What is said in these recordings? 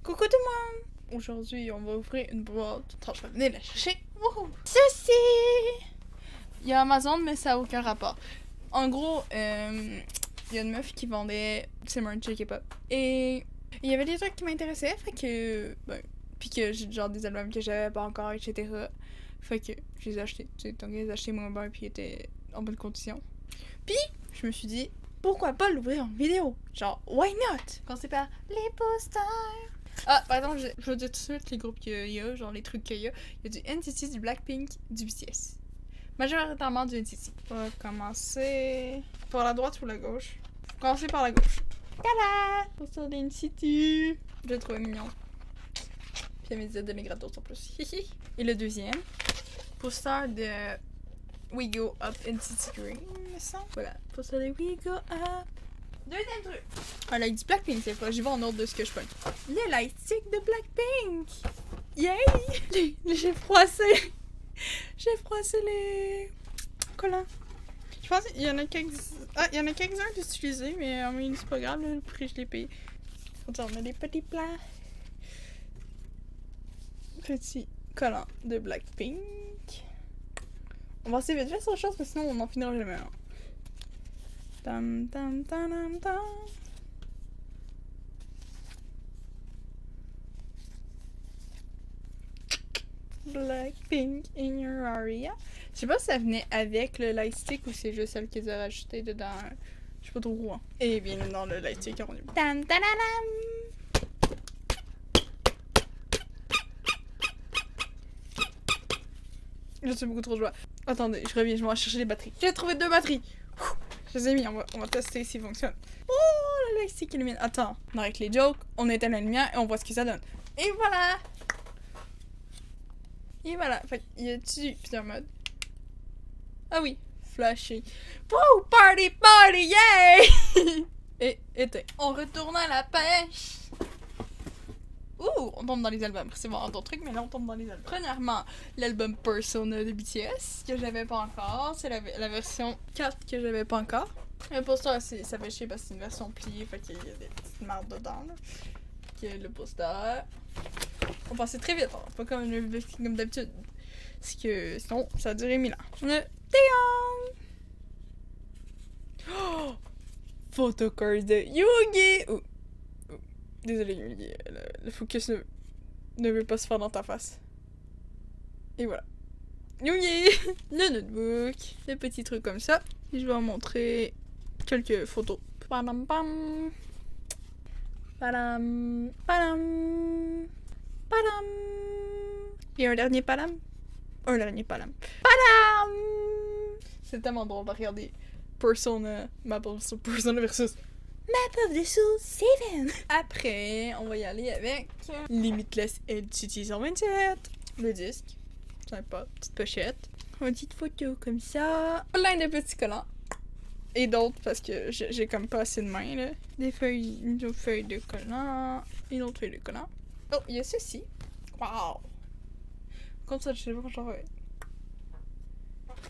Coucou tout le monde! Aujourd'hui, on va ouvrir une boîte. Attends, je vais venir la chercher. Wouhou! Ceci! Il y a Amazon, mais ça n'a aucun rapport. En gros, il y a une meuf qui vendait ses merch de K-pop. Et il y avait des trucs qui m'intéressaient, fait que. Ben, puis que j'ai genre des albums que j'avais pas encore, etc. Fait que je les ai achetés. Tu sais, donc je les ai achetés moins bien, puis ils étaient en bonne condition. Puis, je me suis dit, pourquoi pas l'ouvrir en vidéo? Genre, why not? Quand c'est par les posters. Ah, par exemple, je vais dire tout de suite les groupes qu'il y a, genre les trucs qu'il y a. Il y a du NCT, du Blackpink, du BTS. Majoritairement du NCT. On va commencer par la droite ou la gauche. Commencer par la gauche. Tada! Poster de NCT. Je l'ai trouvé mignon. Puis il y a mes aides de mes gratos en plus. Et le deuxième, poster de We Go Up NCT Green, me semble. Voilà, poster de We Go Up. Deuxième truc. Un light du Blackpink cette fois. J'y vais en ordre de ce que je peux. Le light stick de Blackpink. Yay! J'ai froissé. J'ai froissé les collants. Je pense qu'il y en a quelques-uns d'utilisés, mais c'est pas grave, le prix je l'ai payé. On a des petits plats. Petit collant de Blackpink. On va essayer de faire sur chose parce que sinon on n'en finira jamais. Tam tam tam tam. Blackpink in your area. Je sais pas si ça venait avec le light stick ou c'est juste celle qu'ils ont rajouté dedans. Je sais pas trop où. Et bien dans le light stick, on est bon. Tam tam tam. Je suis beaucoup trop joie. Attendez, je reviens, je vais chercher les batteries. J'ai trouvé 2 batteries. Je les ai mis, on va tester s'ils fonctionnent. Oh, le light stick illumine. Attends, on arrête les jokes, on éteint la lumière et on voit ce que ça donne. Et voilà! Et voilà, fait il y a-tu plusieurs modes? Ah oui, flashy. Wouh, party, party, yay! Et éteint. On retourne à la pêche. Ouh, on tombe dans les albums. C'est bon, d'autres trucs, mais là on tombe dans les albums. Premièrement, l'album Persona de BTS, que j'avais pas encore. C'est la version 4 que j'avais pas encore. Le poster, ça fait chier parce que c'est une version pliée, fait qu'il y a des petites marques dedans. Là. Qui est le poster. On passait très vite, hein. Pas comme d'habitude. Parce que sinon, ça a duré 1000 ans. On a Taeyong! Oh! Photocard de Yoongi! Oh. Oh. Désolé, Yoongi. Le focus ne veut pas se faire dans ta face. Et voilà. Yoongi! Le notebook. Des petits trucs comme ça. Et je vais en montrer quelques photos. Padam pam! Padam! Padam! Padam! Et un dernier padam. Un dernier padam. Padam! C'est tellement drôle de regarder Persona, Map of Persona versus Map of the Soul 7. Après, on va y aller avec Limitless LCT 127. Le disque. Sympa. Petite pochette. Une petite photo comme ça. Plein de petits collants. Et d'autres parce que j'ai comme pas assez de main là. Des feuilles, une autre feuille de collants. Une autre feuille de collants. Oh, il y a ceci. Wow! Comme ça, je sais pas genre.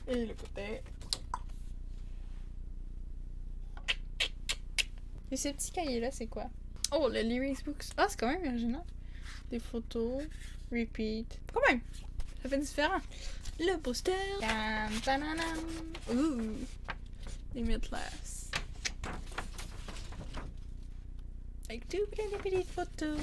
Et le côté. Et ces petits cahiers-là, c'est quoi? Oh, le lyrics books. Ah, c'est quand même original. Des photos. Repeat. Quand même! Ça fait différent. Le poster. Tam, tananam. Ouh! Limitless. Avec tout plein de petites photos.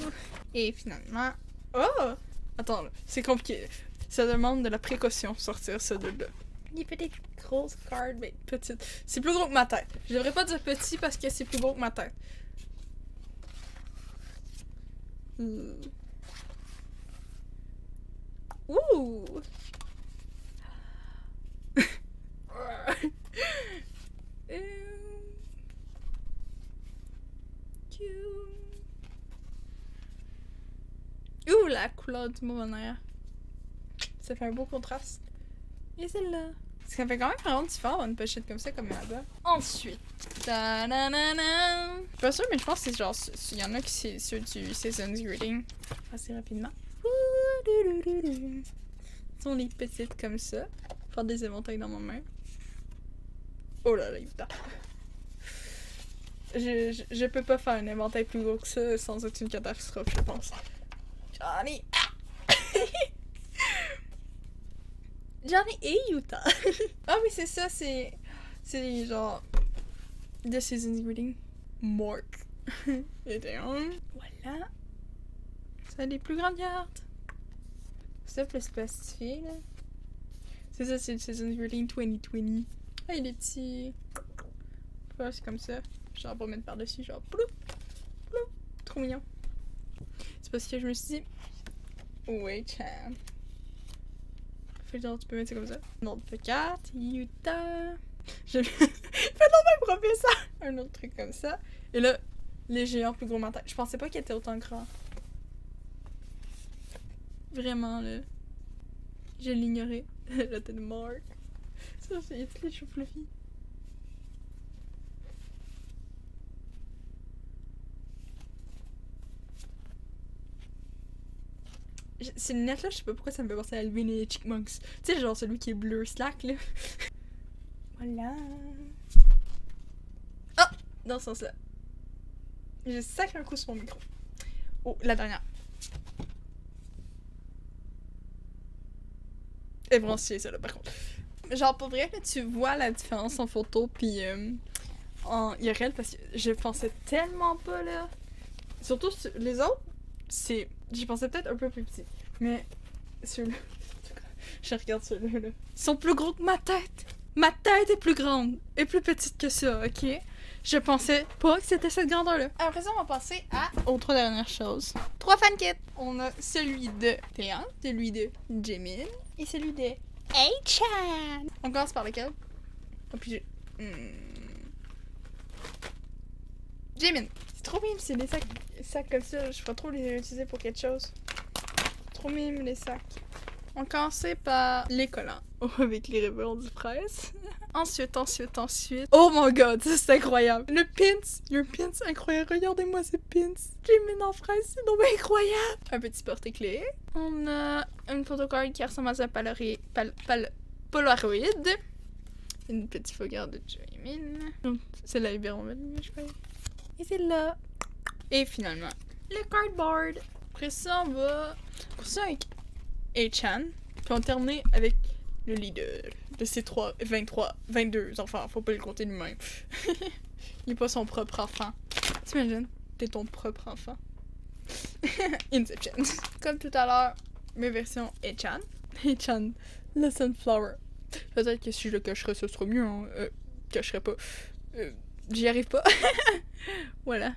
Et finalement. Oh! Attends, là, c'est compliqué. Ça demande de la précaution sortir ce de là. Des petites grosses cartes, mais petites. C'est plus gros que ma tête. Je devrais pas dire petit parce que c'est plus gros que ma tête. Ouh! Ouh, la couleur du mononaire. Ça fait un beau contraste. Et celle-là. Ça fait quand même vraiment différent une pochette comme ça, comme un album. Ensuite. Ta-na-na-na. Je suis pas sûre, mais je pense que c'est genre. Il y en a qui c'est ceux du Season's Greeting. Assez rapidement. Ce sont les petites comme ça. Faire des éventails dans ma main. Oh là là, il tape. Je peux pas faire un inventaire plus gros que ça sans aucune catastrophe, je pense. Johnny! Johnny et Utah! Ah oui, c'est ça, c'est genre... The Season's Greeting. Mark. Et voilà. Ça a des plus grandes cartes. Ça plus plastifié, là. C'est ça, c'est le Season's Greeting 2020. Ah, il est petit. Ouais, c'est comme ça. Genre, pas mettre par-dessus, genre, ploup, ploup. Trop mignon. C'est parce que je me suis dit, ouais, Chan. Fait genre, tu peux mettre ça comme ça. Nom de carte, Utah. J'ai fait dans ma professeur un autre truc comme ça. Et là, les géants plus gros mentales. Je pensais pas qu'ils étaient autant grands. Vraiment, là. Je l'ignorais. La tête de Mark. Ça, c'est toutes les cheveux fluffy. Ces lunettes-là, je sais pas pourquoi ça me fait penser à Alvin et les Chipmunks. Tu sais, genre celui qui est bleu slack, là. Voilà. Ah! Dans ce sens-là. J'ai sacré un coup sur mon micro. Oh, la dernière. Elle est branchée, celle-là, par contre. Genre, pour vrai, là, tu vois la différence en photo pis en IRL, parce que je pensais tellement pas, là. Surtout, les autres, c'est... J'y pensais peut-être un peu plus petit. Mais ceux-là... Je regarde ceux-là, là. Ils sont plus gros que ma tête! Ma tête est plus grande et plus petite que ça, ok? Je pensais pas que c'était cette grandeur-là. Après ça, on va passer aux 3 dernières choses. 3 fan kits. On a celui de Théan, celui de Jimin et celui de Chan. On commence par lequel? Oh, puis j'ai... Jimin. C'est trop mime, c'est des sacs comme ça. Je pourrais trop les utiliser pour quelque chose. Trop mime, les sacs. On commençait par les collants avec les rubans du presse. Ensuite. Oh my god, ça c'est incroyable. Le pins, il y a un pins incroyable. Regardez-moi ce pins. J'ai mis en fraise, c'est donc incroyable. Un petit porte-clés. On a une photocard qui ressemble à un Polaroid. Une petite photocard de Jimin. Celle-là est bien revenue, je crois. Et c'est là. Et finalement, le cardboard. Après ça, on va... Pour ça, avec Chan. Puis on termine avec le leader de ces 22 enfants. Faut pas le compter lui-même. Il est pas son propre enfant. T'imagines? T'es ton propre enfant. Inception. Comme tout à l'heure, mes versions Chan. Chan, le Sunflower. Peut-être que si je le cacherais, ce serait mieux. Hein. Cacherais pas. J'y arrive pas. Voilà.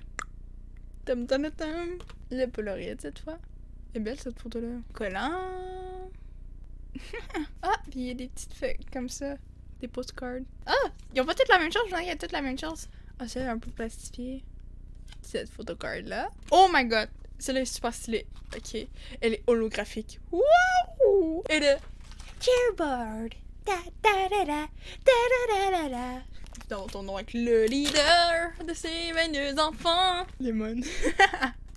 Tam tam tam. Le Polaroid cette fois. Elle est belle cette photo-là. Collant. Ah, pis il y a des petites feuilles comme ça. Des postcards. Ah! Ils ont pas toutes la même chose, je il y a toutes la même chose. Ah, celle-là est un peu plastifiée. Cette photocard-là. Oh my god! Celle-là est super stylée. Ok. Elle est holographique. Wouh! Et le cheerboard. Da da da da da da da da. Dans ton nom avec le leader de ces 22 enfants. Lemon.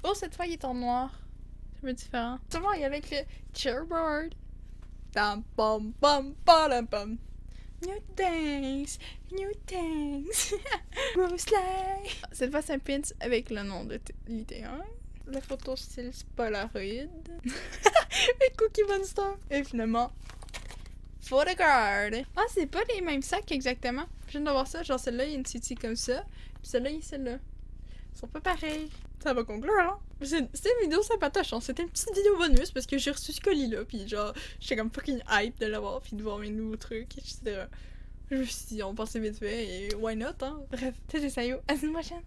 Oh, cette fois, il est en noir. C'est un peu différent. Seulement, il y a avec le cheerboard. Pam pam pam pam pam. New things. Rose light. Cette fois, c'est un pins avec le nom de l'IT1. La photo style Polaroid. Et Cookie Monster. Et finalement, photocard. Ah, c'est pas les mêmes sacs exactement. Je viens de voir ça. Genre, celle-là, il y a une city comme ça. Puis celle-là, il y a celle-là. Ils sont pas pareils. Ça va conclure, hein? C'était une vidéo sympatoche, hein? C'était une petite vidéo bonus parce que j'ai reçu ce colis-là. Puis genre, j'étais comme fucking hype de l'avoir. Puis de voir mes nouveaux trucs, etc. Je me suis dit, on pensait vite fait et why not, hein? Bref, c'était ça, yo. À la prochaine.